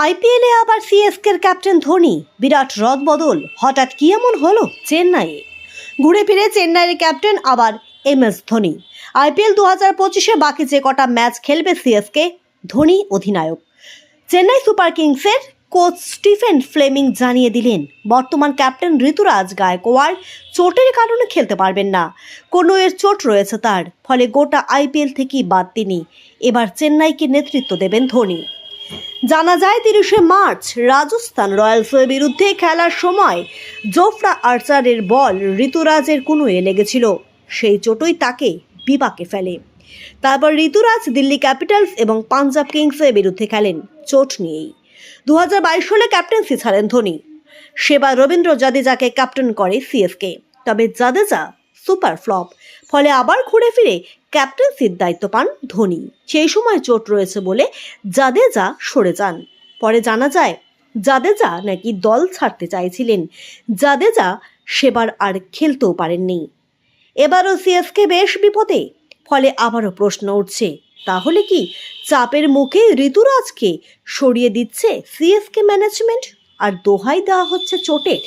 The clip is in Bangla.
আইপিএলে আবার সিএসকের ক্যাপ্টেন ধোনি, বিরাট রদবদল। হঠাৎ কি এমন হলো চেন্নাইয়ে? ঘুরে ফিরে চেন্নাইয়ের ক্যাপ্টেন আবার এমএস ধোনি। আইপিএল 2025-এ বাকি যে কটা ম্যাচ খেলবে সিএসকে, ধোনি অধিনায়ক। চেন্নাই সুপার কিংসের কোচ স্টিফেন ফ্লেমিং জানিয়ে দিলেন, বর্তমান ক্যাপ্টেন ঋতুরাজ গায়কোয়াড় চোটের কারণে খেলতে পারবেন না। কনুয়ের চোট রয়েছে তার, ফলে গোটা আইপিএল থেকেই বাদ তিনি। এবার চেন্নাইকে নেতৃত্ব দেবেন ধোনি। জানা যায় 30শে মার্চ রাজস্থান রয়্যালসের বিরুদ্ধে খেলার সময় জোফরা আর্চারের বল ঋতুরাজের কনুয়ে লেগেছিল। সেই চোটই তাকে বিপাকে ফেলে। তারপর ঋতুরাজ দিল্লি ক্যাপিটালস এবং পাঞ্জাব কিংসের বিরুদ্ধে খেলেন চোট নিয়েই। 2022 সালে ক্যাপ্টেন্সি ছাড়েন ধোনি। সেবার রবীন্দ্র জাদেজাকে ক্যাপ্টেন করে সিএসকে, তবে জাদেজা সুপার ফ্লপ। ফলে আবার ঘুরে ফিরে ক্যাপ্টেন্সির দায়িত্ব পান ধোনি। সেই সময় চোট রয়েছে বলে জাদেজা সরে যান। পরে জানা যায় জাদেজা নাকি দল ছাড়তে চাইছিলেন। জাদেজা সেবার আর খেলতেও পারেননি। এবারও সিএসকে বেশ বিপদে। ফলে আবারও প্রশ্ন উঠছে, তাহলে কি চাপের মুখে ঋতুরাজকে সরিয়ে দিচ্ছে সিএসকে ম্যানেজমেন্ট আর দোহাই দেওয়া হচ্ছে চোটের?